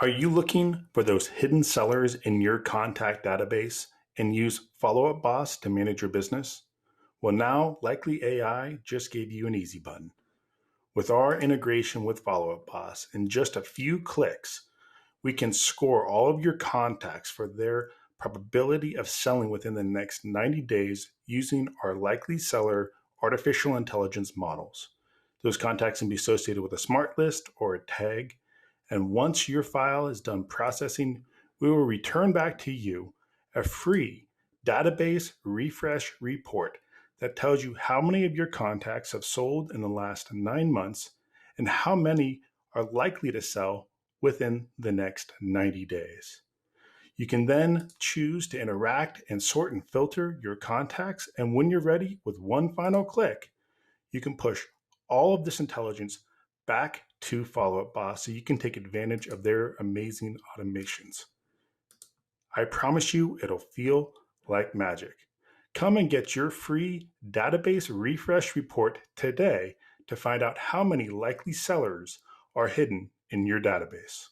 Are you looking for those hidden sellers in your contact database and use Follow Up Boss to manage your business? Well, now Likely AI just gave you an easy button. With our integration with Follow Up Boss, in just a few clicks, we can score all of your contacts for their probability of selling within the next 90 days using our likely seller artificial intelligence models. Those contacts can be associated with a smart list or a tag. And once your file is done processing, we will return back to you a free database refresh report that tells you how many of your contacts have sold in the last 9 months and how many are likely to sell within the next 90 days. You can then choose to interact and sort and filter your contacts. And when you're ready, with one final click, you can push all of this intelligence back to Follow Up Boss so you can take advantage of their amazing automations. I promise you it'll feel like magic. Come and get your free database refresh report today to find out how many likely sellers are hidden in your database.